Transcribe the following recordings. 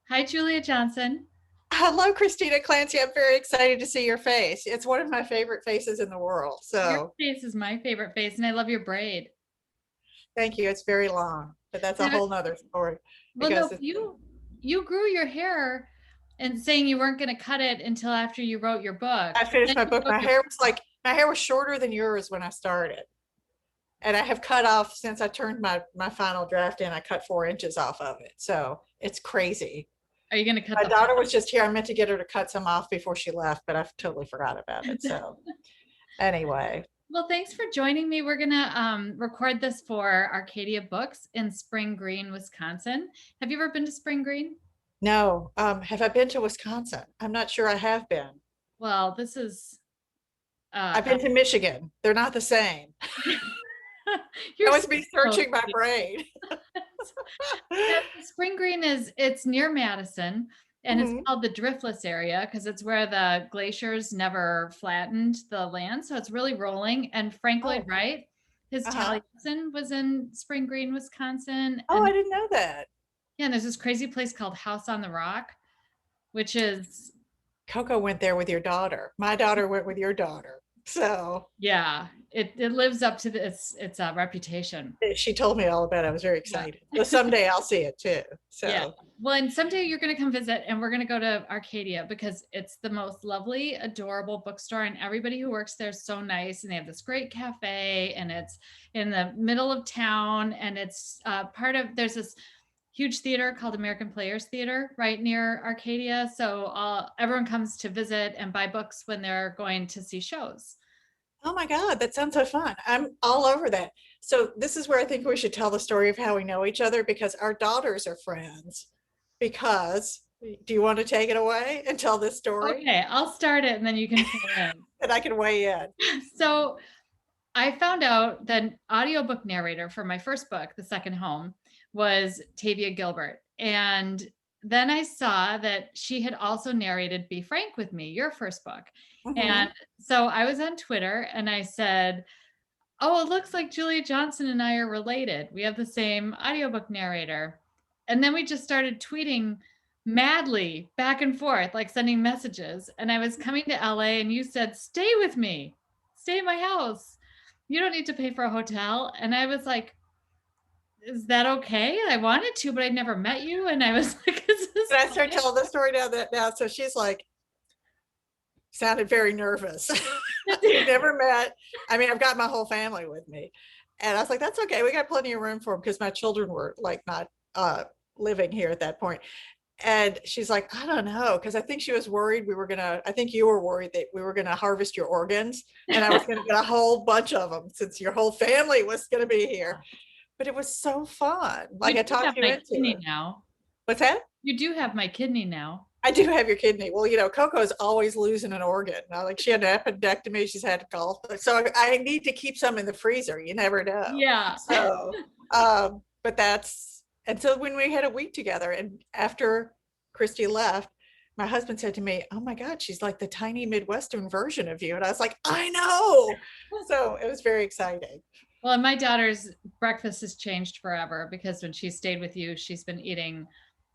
Hi, Julia Johnson. Hello, Christina Clancy. I'm very excited to see your face. It's one of my favorite faces in the world. Your So face is my favorite face, and I love your braid. thank you. It's very long, but that's a Now, whole nother story well, no, because it's, you grew your hair and saying you weren't going to cut it until after you wrote your book. I Then finished my you book. wrote your My hair was shorter than yours when I started. And I have cut off since I turned my final draft in, I cut 4 inches off of it. So it's crazy. Are you going to cut My the daughter was just here. I meant to get her to cut some off before she left, but I totally forgot about it. whole? So anyway, Well, thanks for joining me. We're going to record this for Arcadia Books in Spring Green, Wisconsin. Have you ever been to Spring Green? no. Have I been to Wisconsin? I'm not sure I have been. Well, this is uh, I've been to Michigan. They're not the same. you're That so was me close. searching my brain. Yeah, Spring Green it's near Madison, and it's Mhm. called the driftless area because it's where the glaciers never flattened the land, so it's really rolling. And Frank Lloyd Oh, Wright, his uh-huh. Taliesin was in Spring Green, Wisconsin, Oh, and I didn't know that. yeah, and there's this crazy place called House on the Rock, which is Coco went there with your daughter. My daughter went with your daughter. So yeah, it lives up to its reputation. she told me all about it. I was very Yeah. excited. So someday I'll see it too. Yeah. So, Well, and someday you're going to come visit and we're going to go to Arcadia because it's the most lovely, adorable bookstore. And everybody who works there is so nice. And they have this great cafe and it's in the middle of town. And it's there's this huge theater called American Players Theater right near Arcadia. So everyone comes to visit and buy books when they're going to see shows. oh my God, that sounds so fun. I'm all over that. So this is where I think we should tell the story of how we know each other because our daughters are friends. Because, do you want to take it away and tell this story? Okay, I'll start it and then you can fill in. And I can weigh in. So I found out that audiobook narrator for my first book, The Second Home, was Tavia Gilbert. And then I saw that she had also narrated Be Frank with Me, your first book. And Mhm. so I was on Twitter and I said, "Oh, it looks like Julia Johnson and I are related. We have the same audiobook narrator." And then we just started tweeting madly back and forth, like sending messages. And I was coming to LA and you said, "Stay with me, stay in my house. You don't need to pay for a hotel." And I was like, "Is that okay?" I wanted to, but I'd never met you. And I was like, "Is this And I start fine?" telling the story now. So she's like, sounded very nervous. We've never met. I mean, I've got my whole family with me. And I was like, that's okay. We got plenty of room for them because my children were like not living here at that point. And she's like, I don't know, because I think she was worried I think you were worried that we were gonna harvest your organs and I was gonna get a whole bunch of them since your whole family was gonna be here. But it was so fun. You Like I do have talked you my into kidney it. now. What's that? You do have my kidney now. I do have your kidney. Well, Coco's always losing an organ. Now, like she had an appendectomy, she's had golf. So I need to keep some in the freezer. You never know. Yeah. So, but and so when we had a week together and after Christy left, my husband said to me, oh my God, she's like the tiny Midwestern version of you. And I was like, I know. So it was very exciting. Well, and my daughter's breakfast has changed forever because when she stayed with you, she's been eating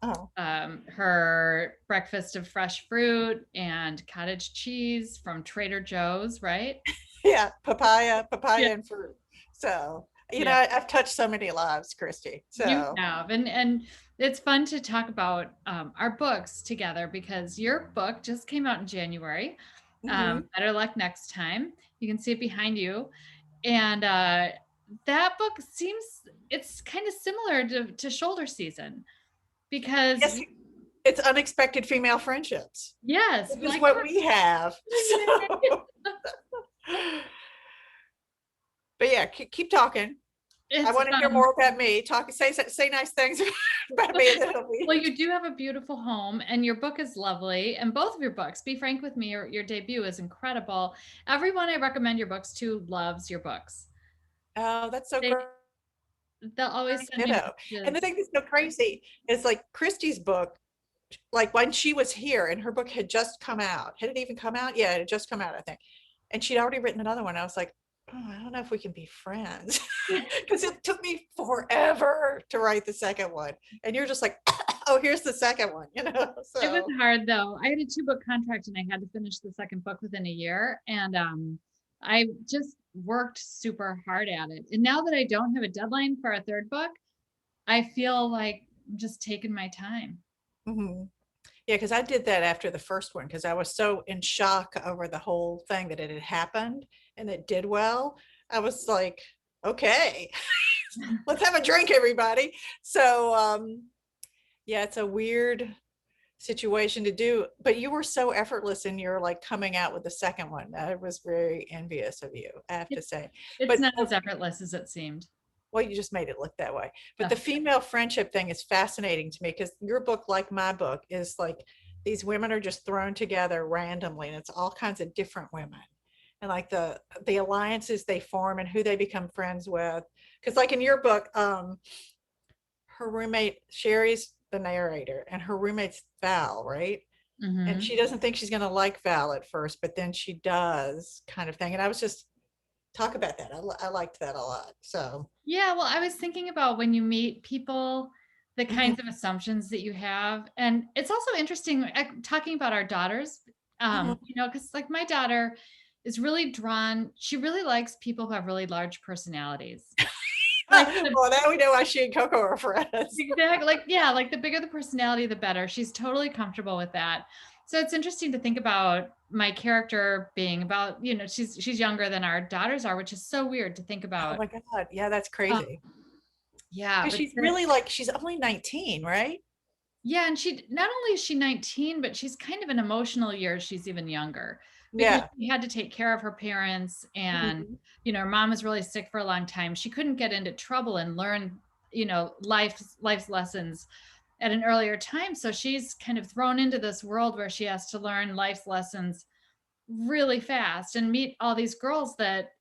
Oh, her breakfast of fresh fruit and cottage cheese from Trader Joe's, right? yeah, Yeah, papaya and fruit. So, yeah, I've touched so many lives, Christy. you So, have, and it's fun to talk about our books together because your book just came out in January. mhm. Better luck next time. You can see it behind you, and that book seems it's kind of similar to Shoulder Season because Yes, it's unexpected female friendships, yes, which is like what we have. So, but yeah, keep talking. I it's want to hear more about me. Say nice things about me, and then it'll be. well, you do have a beautiful home, and your book is lovely. And both of your books, Be Frank with Me, your debut is incredible. Everyone I recommend your books to loves your books. Oh, that's so They great. they'll always send me Ditto. And the messages. thing that's so crazy is like Christy's book, like when she was here and her book had just come out. Had it even come out? Yeah, it had just come out, I think. And she'd already written another one. I was like, oh, I don't know if we can be friends because it took me forever to write the second one. And you're just like, oh, here's the second one, It was so. hard though. I had a 2-book contract and I had to finish the second book within a year. And I just worked super hard at it. And now that I don't have a deadline for a third book, I feel like I'm just taking my time. Mhm. Yeah, because I did that after the first one because I was so in shock over the whole thing that it had happened and it did well. I was like, okay, let's have a drink, everybody. So, yeah, it's a weird situation to do, but you were so effortless in your like coming out with the second one. I was very envious of you, I have to It, say. it's But not as effortless as it seemed. well, you just made it look that way. But Oh, the female friendship thing is fascinating to me because your book, like my book, is like these women are just thrown together randomly, and it's all kinds of different women, and like the alliances they form and who they become friends with. Because like in your book, her roommate Sherry's the narrator, and her roommate's Val, right? And hmm. she doesn't think she's going to like Val at first, but then she does, kind of thing. And I was just talk about that. I liked that a lot. So. Yeah, well, I was thinking about when you meet people, the Mhm, kinds of assumptions that you have. And it's also interesting talking about our daughters, mhm. because like my daughter is really drawn, she really likes people who have really large personalities. Like the Well, now we know why she and Coco are friends. exact like yeah, like the bigger the personality, the better. She's totally comfortable with that. So it's interesting to think about my character being about, she's younger than our daughters are, which is so weird to think Oh about. my God. Yeah, that's Um, crazy. yeah, Because but she's really like, she's only 19, right? yeah, and she not only is she 19, but she's kind of an emotional years she's even younger because Yeah. she had to take care of her parents and Mhm, her mom was really sick for a long time. She couldn't get into trouble and learn, life's lessons at an earlier time. So she's kind of thrown into this world where she has to learn life's lessons really fast and meet all these girls that,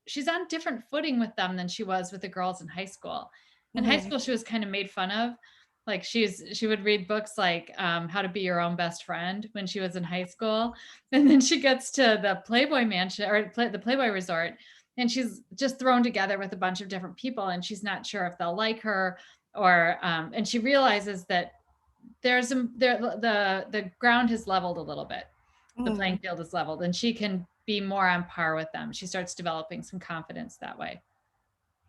she's on different footing with them than she was with the girls in high school. In high mhm. school, she was kind of made fun of. Like she would read books like How to Be Your Own Best Friend when she was in high school. And then she gets to the Playboy Mansion or the Playboy Resort, and she's just thrown together with a bunch of different people, and she's not sure if they'll like her or and she realizes that the ground has leveled a little bit, the playing Mhm. field is leveled, and she can be more on par with them. She starts developing some confidence that way.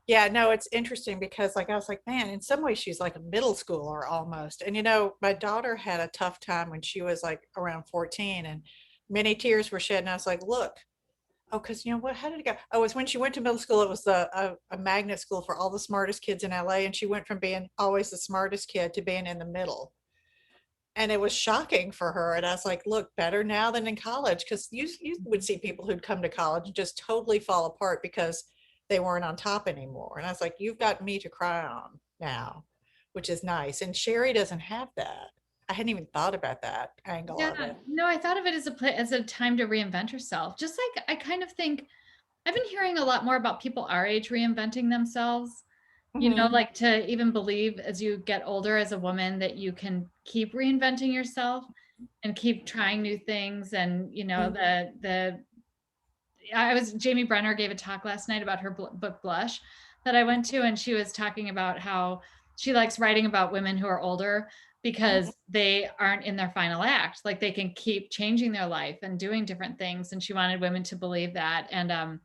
Yeah, no, it's interesting because like I was like, man, in some ways she's like a middle schooler almost. And my daughter had a tough time when she was like around 14 and many tears were shed. And I was like, look, oh, because what, how did it go? Oh, it was when she went to middle school, it was a magnet school for all the smartest kids in LA. And she went from being always the smartest kid to being in the middle. And it was shocking for her. And I was like, look, better now than in college. Because you would see people who'd come to college and just totally fall apart because they weren't on top anymore. And I was like, you've got me to cry on now, which is nice. And Sherry doesn't have that. I hadn't even thought about that angle Yeah, of it. no, I thought of it as a time to reinvent herself. Just like I kind of think I've been hearing a lot more about people our age reinventing themselves. Mhm. Like to even believe as you get older as a woman that you can keep reinventing yourself and keep trying new things. And Mhm. the I was Jamie Brenner gave a talk last night about her book Blush that I went to, and she was talking about how she likes writing about women who are older Mhm. because they aren't in their final act. Like they can keep changing their life and doing different things, and she wanted women to believe that. And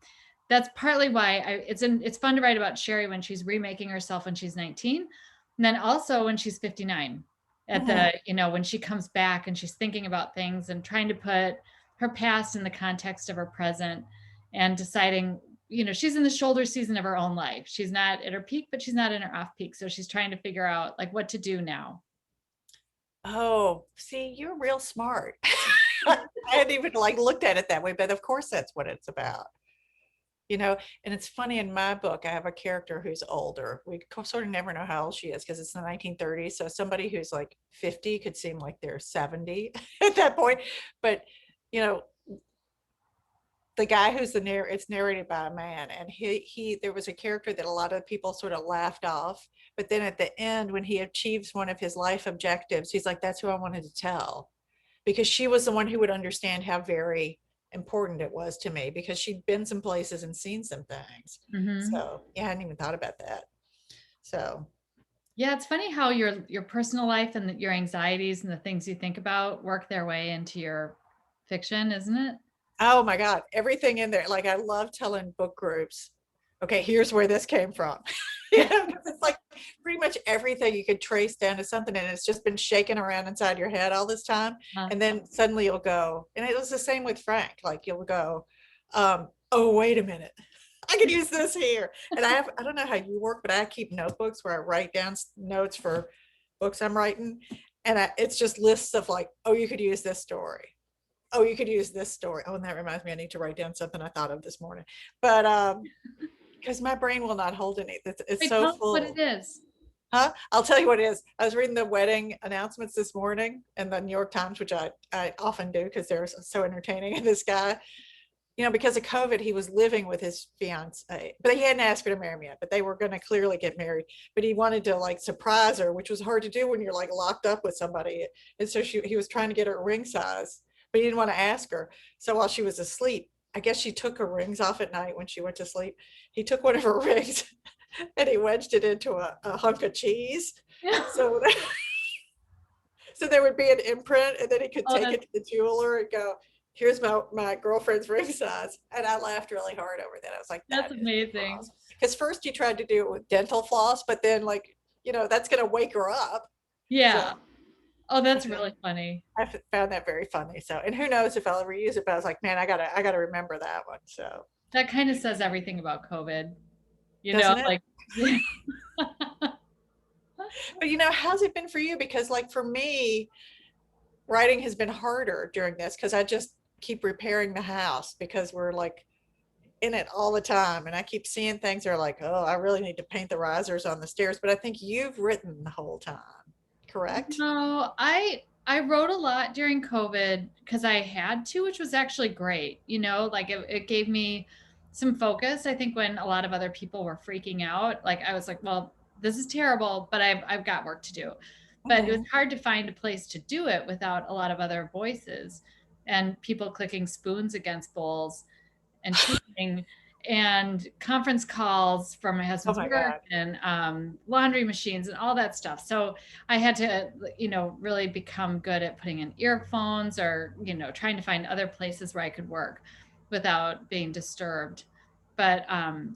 that's partly why it's fun to write about Sherry when she's remaking herself when she's 19, and then also when she's 59 at Mhm. the when she comes back and she's thinking about things and trying to put her past in the context of her present and deciding, she's in the shoulder season of her own life. She's not at her peak, but she's not in her off peak. So she's trying to figure out like what to do now. Oh, see, you're real smart. I hadn't even like looked at it that way, but of course that's what it's about. you know and it's funny, in my book I have a character who's older. We sort of never know how old she is because it's the 1930s, so somebody who's like 50 could seem like they're 70 at that point. But you know the guy who's it's narrated by a man, and he there was a character that a lot of people sort of laughed off, but then at the end when he achieves one of his life objectives, he's like, that's who I wanted to tell, because she was the one who would understand how very important it was to me, because she'd been some places and seen some things. Mm-hmm. So yeah, I hadn't even thought about that. So Yeah, it's funny how your personal life and your anxieties and the things you think about work their way into your fiction, isn't it? Oh my God, everything in there. Like I love telling book groups, okay, here's where this came from. You know, 'cause it's like pretty much everything you could trace down to something and it's just been shaking around inside your head all this time. Uh, And then suddenly you'll go, and it was the same with Frank. Like you'll go, oh, wait a minute. I could use this here. And I don't know how you work, but I keep notebooks where I write down notes for books I'm writing. And it's just lists of like, oh, you could use this story. Oh, you could use this story. Oh, and that reminds me, I need to write down something I thought of this morning. But because my brain will not hold any. It's wait, so tell us what it full. is. Huh? I'll tell you what it is. I was reading the wedding announcements this morning in the New York Times, which I often do because they're so entertaining. And this guy, you know, because of COVID, he was living with his fiance, but he hadn't asked her to marry him yet, but they were going to clearly get married. But he wanted to like surprise her, which was hard to do when you're like locked up with somebody. And so he was trying to get her a ring size, but he didn't want to ask her. So while she was asleep, I guess she took her rings off at night when she went to sleep. He took one of her rings and he wedged it into a hunk of cheese. So, so there would be an imprint, and then he could Oh, take that's it to the jeweler and go, here's my girlfriend's ring size. And I laughed really hard over that. I was like, that's that is amazing. awesome. Because first he tried to do it with dental floss, but then like, you know, that's going to wake her up. So Yeah. Oh, that's really funny. I found that very funny. So, and who knows if I'll ever use it, but I was like, man, I gotta remember that one. So, That kind of says everything about COVID, doesn't it? like But you know, how's it been for you? Because like for me, writing has been harder during this because I just keep repairing the house because we're like in it all the time. And I keep seeing things that are like, oh, I really need to paint the risers on the stairs. But I think you've written the whole time, correct? No, I wrote a lot during COVID because I had to, which was actually great. Like it gave me some focus. I think when a lot of other people were freaking out, like I was like, well, this is terrible, but I've got work to do. But it was Mm-hmm. hard to find a place to do it without a lot of other voices and people clicking spoons against bowls and tweeting and conference calls from my Oh husband's my work God. and laundry machines and all that stuff. So I had to, really become good at putting in earphones or, trying to find other places where I could work without being disturbed. But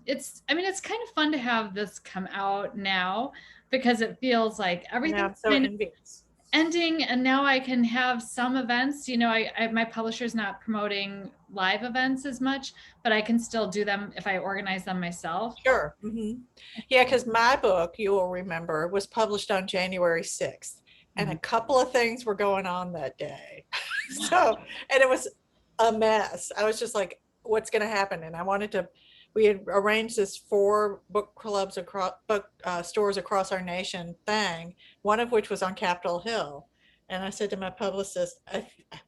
it's kind of fun to have this come out now because it feels like I know, I'm everything's so kind of envious. ending and now I can have some events. My publisher's not promoting live events as much, but I can still do them if I organize them myself. Sure. Mm-hmm. Yeah, because my book, you will remember, was published on January 6th. And a Mhm. couple of things were going on that day. So, and it was a mess. I was just like, what's going to happen? And we had arranged this 4 book clubs across, book stores across our nation thing, one of which was on Capitol Hill. And I said to my publicist,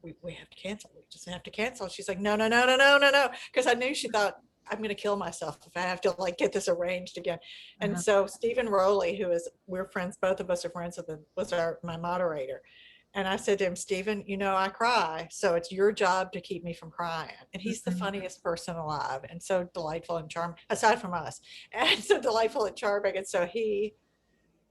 we have to cancel. We just have to cancel. She's like, no, no, no, no, no, no, no. Because I knew she thought, I'm going to kill myself if I have to like get this arranged again. And Uh-huh. so Stephen Rowley, we're friends, both of us are friends with him, was my moderator. And I said to him, Stephen, you know, I cry, so it's your job to keep me from crying. And he's the Mhm. funniest person alive and so delightful and charming, aside from us, and so delightful and charming. And so he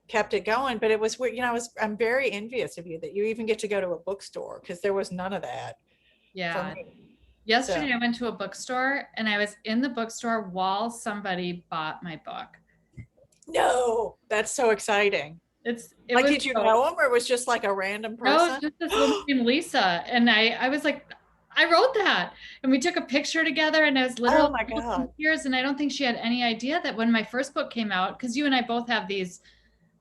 kept it going. But it was weird, you know, I'm very envious of you that you even get to go to a bookstore because there was none of that for Yeah. me. So Yesterday I went to a bookstore and I was in the bookstore while somebody bought my book. no, that's so exciting. It Like, was did you so know him or was just like a random no, person? just this woman named Lisa. And I was like, I wrote that. And we took a picture together and I was literally Oh my almost in God. tears. And I don't think she had any idea that when my first book came out, because you and I both have these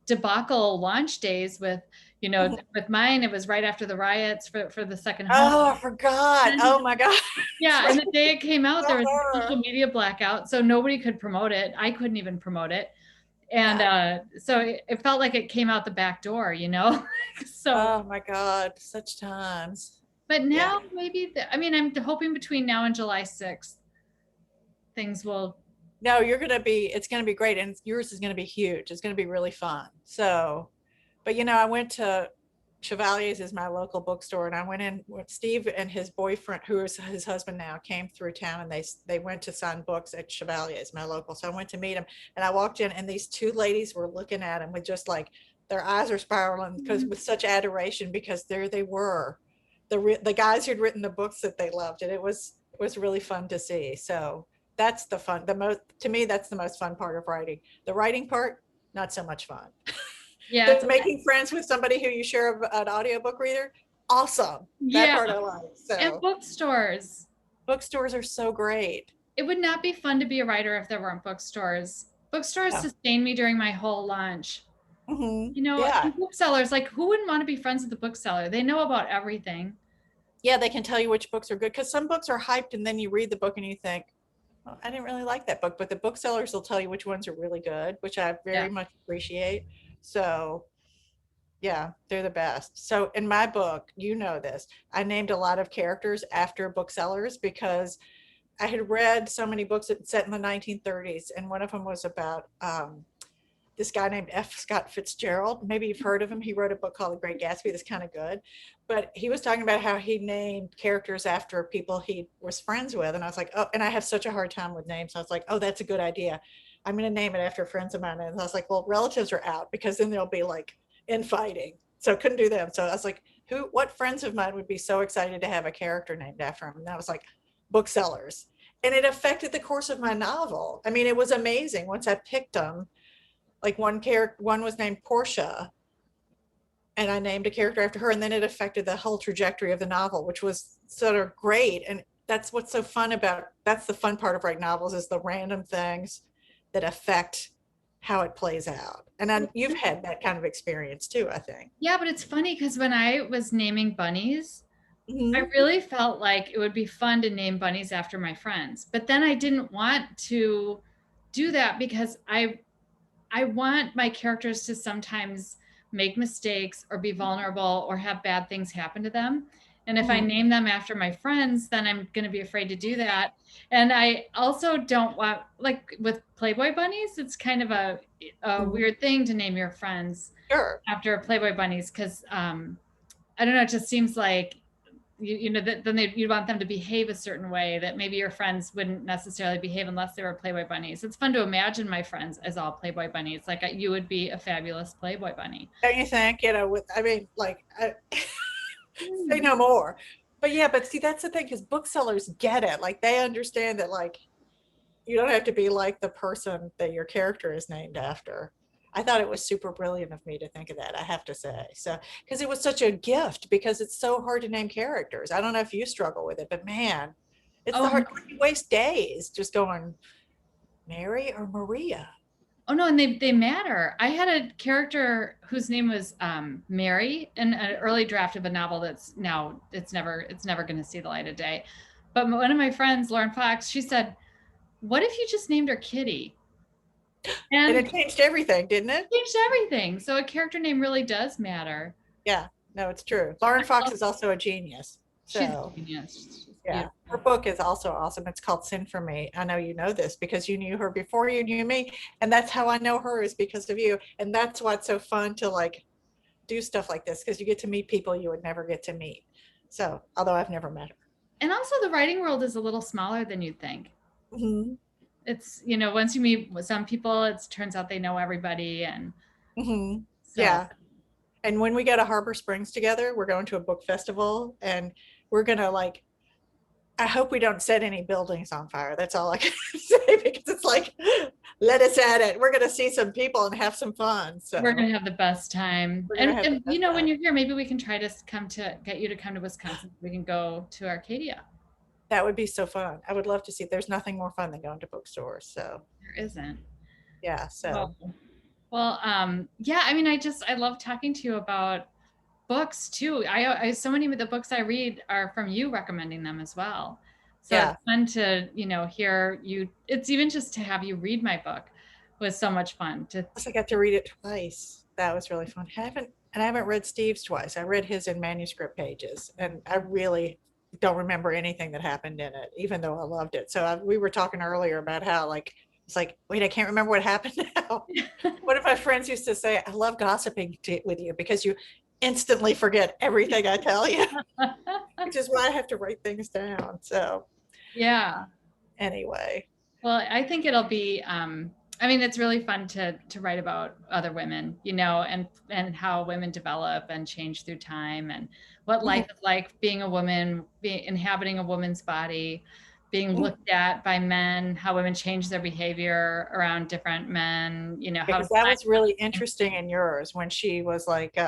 debacle launch days Mhm. with mine, it was right after the riots for the second home. Oh, I forgot. And Oh my God. yeah, and the day it came out, there was a Her. social media blackout, so nobody could promote it. I couldn't even promote it. And Yeah. so it felt like it came out the back door. So, Oh my God. Such times. but Yeah. now maybe, I mean, I'm hoping between now and July 6th, things will. No, it's going to be great. And yours is going to be huge. It's going to be really fun. So, but you know, I went to Chevalier's is my local bookstore, and I went in with Steve and his boyfriend, who is his husband now, came through town, and they went to sign books at Chevalier's, my local. So I went to meet him, and I walked in, and these two ladies were looking at him with just like their eyes are spiraling because with such adoration, because there they were, the guys who'd written the books that they loved, and it was really fun to see. So that's the most, to me, that's the most fun part of writing. The writing part, not so much fun. Yeah. Making friends with somebody who you share an audiobook reader, awesome. That Yeah. part I like. And So bookstores. bookstores are so great. It would not be fun to be a writer if there weren't bookstores. Bookstores Yeah. sustained me during my whole launch. Mm-hmm. You know, Yeah. and booksellers, like, who wouldn't want to be friends with the bookseller? They know about everything. Yeah, they can tell you which books are good, because some books are hyped and then you read the book and you think, well, I didn't really like that book, but the booksellers will tell you which ones are really good, which I very much appreciate. So yeah, they're the best. So in my book, you know this, I named a lot of characters after booksellers because I had read so many books that set in the 1930s, and one of them was about this guy named F. Scott Fitzgerald. Maybe you've heard of him. He wrote a book called The Great Gatsby that's kind of good. But he was talking about how he named characters after people he was friends with. And I was like, oh, and I have such a hard time with names. So I was like, oh, that's a good idea. I'm going to name it after friends of mine. And I was like, well, relatives are out because then they'll be like infighting. So I couldn't do them. So I was like, what friends of mine would be so excited to have a character named after him? And that was like booksellers. And it affected the course of my novel. I mean, it was amazing once I picked them. Like one was named Portia, and I named a character after her, and then it affected the whole trajectory of the novel, which was sort of great. And that's what's so fun about, that's the fun part of writing novels, is the random things that affect how it plays out. And then you've had that kind of experience too, I think. Yeah, but it's funny because when I was naming bunnies, Mm-hmm. I really felt like it would be fun to name bunnies after my friends. But then I didn't want to do that because I want my characters to sometimes make mistakes or be vulnerable or have bad things happen to them. And if I name them after my friends, then I'm going to be afraid to do that. And I also don't want, like with Playboy bunnies, it's kind of a weird thing to name your friends after Playboy bunnies because I don't know, it just seems like you know that then you want them to behave a certain way that maybe your friends wouldn't necessarily behave unless they were Playboy bunnies. It's fun to imagine my friends as all Playboy bunnies. Like you would be a fabulous Playboy bunny. Don't you think? You know, I mean, like, say no more. But yeah, but see, that's the thing, because booksellers get it. Like they understand that, like, you don't have to be like the person that your character is named after. I thought it was super brilliant of me to think of that, I have to say. So, because it was such a gift, because it's so hard to name characters. I don't know if you struggle with it, but man, it's the hard, you waste days just going Mary or Maria. Oh no, and they matter. I had a character whose name was Mary in an early draft of a novel that's now it's never going to see the light of day. But one of my friends, Lauren Fox, she said, "What if you just named her Kitty?" And it changed everything, didn't it? Changed everything. So a character name really does matter. Yeah, no, it's true. Lauren Fox is also a genius. So, she's a genius. Yeah, her book is also awesome. It's called Sin for Me. I know you know this because you knew her before you knew me, and that's how I know her, is because of you. And that's why it's so fun to like do stuff like this, because you get to meet people you would never get to meet. So, although I've never met her. And also the writing world is a little smaller than you'd think. Mm-hmm. It's, you know, once you meet with some people, it turns out they know everybody. And mm-hmm. So. Yeah. And when we go to Harbor Springs together, we're going to a book festival, and we're going to like, I hope we don't set any buildings on fire. That's all I can say, because it's like, let us at it. We're going to see some people and have some fun. So we're going to have the best time. And you know, when you're here, maybe we can try to get you to come to Wisconsin. We can go to Arcadia. That would be so fun. I would love to see. There's nothing more fun than going to bookstores. So there isn't. Yeah. So. Well, yeah, I mean, I love talking to you about books too. I so many of the books I read are from you recommending them as well. So it's fun to, you know, hear you. It's even just to have you read my book was so much fun. I got to read it twice. That was really fun. I haven't read Steve's twice. I read his in manuscript pages, and I really don't remember anything that happened in it, even though I loved it. So we were talking earlier about how like, it's like, wait, I can't remember what happened now. One of my friends used to say, I love gossiping with you because you instantly forget everything I tell you, which is why I have to write things down. So Yeah. anyway. Well, I think it'll be I mean, it's really fun to write about other women, you know, and how women develop and change through time, and what life is like being a woman, inhabiting a woman's body, being looked at by men, how women change their behavior around different men, you know, how Because that was really interesting in yours when she was like,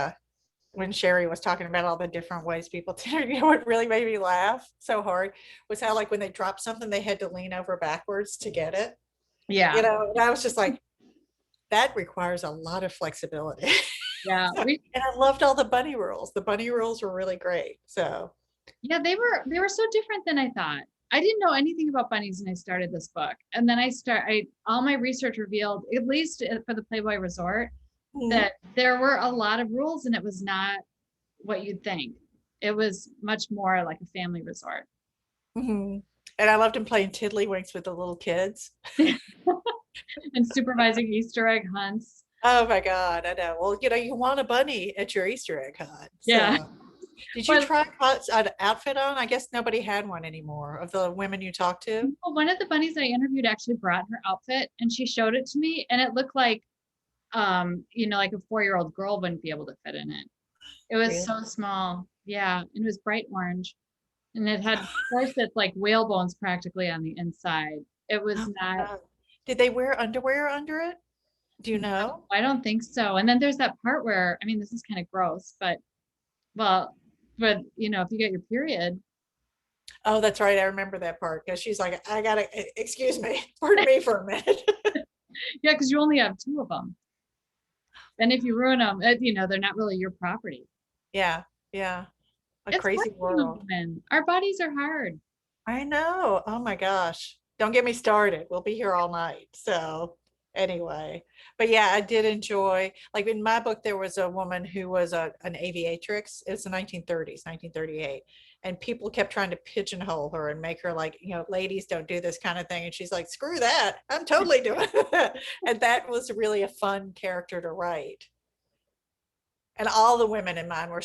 when Sherry was talking about all the different ways people did, you know, what really made me laugh so hard was how, like, when they dropped something, they had to lean over backwards to get it. You yeah. know, and I was just like, that requires a lot of flexibility. Yeah. And I loved all the bunny rules. The bunny rules were really great. So Yeah, they were so different than I thought. I didn't know anything about bunnies when I started this book. And then I all my research revealed, at least for the Playboy Resort, that there were a lot of rules and it was not what you'd think. It was much more like a family resort. and I loved him playing tiddlywinks with the little kids. And supervising Easter egg hunts. Oh my God, I know. Well, you know, you want a bunny at your Easter egg hunt. Yeah. So did you try an outfit on? I guess nobody had one anymore of the women you talked to. Well, one of the bunnies I interviewed actually brought her outfit and she showed it to me and it looked like you know, like a 4-year-old girl wouldn't be able to fit in it. It was Really? so small. Yeah. And it was bright orange. And it had corsets like whale bones practically on the inside. It was Oh my not, God. Did they wear underwear under it? Do you know? I don't think so. And then there's that part where, I mean, this is kind of gross, but well, but you know, if you get your period, Oh, that's right. I remember that part because she's like, I gotta, excuse me, pardon me for a minute. yeah, because you only have 2 of them. And if you ruin them, you know, they're not really your property. Yeah, yeah. A It's hard crazy being a world. woman. Our bodies are hard. I know. Oh my gosh. Don't get me started. We'll be here all night. So anyway, but yeah, I did enjoy, like in my book, there was a woman who was an aviatrix. It's the 1930s, 1938. And people kept trying to pigeonhole her and make her like, you know, ladies don't do this kind of thing. And she's like, screw that. I'm totally doing it. And that was really a fun character to write. And all the women in mine were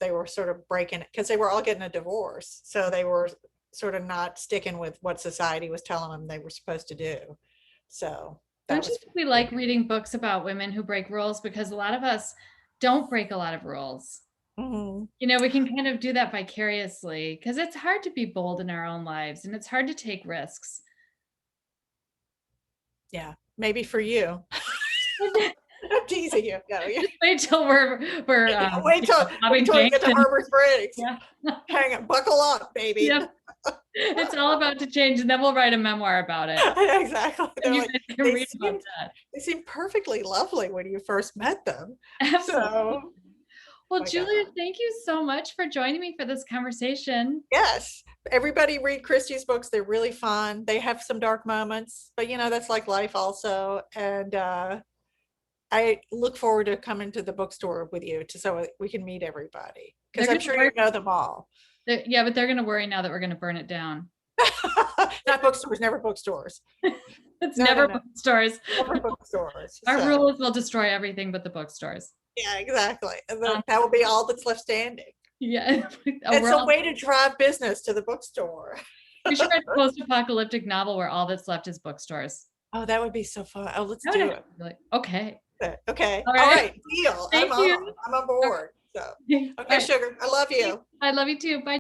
they were sort of breaking it because they were all getting a divorce. So they were sort of not sticking with what society was telling them they were supposed to do. So that Don't you was think we like reading books about women who break rules? Because a lot of us don't break a lot of rules. Mhm. You know, we can kind of do that vicariously because it's hard to be bold in our own lives and it's hard to take risks. Yeah, maybe for you. I'm teasing you. No, yeah. Just wait till we're Wait till having we get to bank. Harbor Springs. Yeah. Hang on, buckle up, baby. Yep. It's all about to change, and then we'll write a memoir about it. Exactly. And They're you like, guys can read about that. they seem perfectly lovely when you first met them. Absolutely. So, Well, my Julia, God. thank you so much for joining me for this conversation. Yes, everybody read Christie's books. They're really fun. They have some dark moments, but you know, that's like life also. And I look forward to coming to the bookstore with you so we can meet everybody because I'm sure you know them all. Yeah, but they're going to worry now that we're going to burn it down. Not bookstores, never bookstores. It's never bookstores. Never bookstores. Our rule is we'll destroy everything but the bookstores. Yeah, exactly. And then that will be all that's left standing. Yeah. It's a way to drive business to the bookstore. We should write a post-apocalyptic novel where all that's left is bookstores. Oh, that would be so fun. Oh, let's do it. Like, okay. Okay. All right. Deal. Thank you. I'm on board. So, okay, sugar. I love you. I love you too. Bye.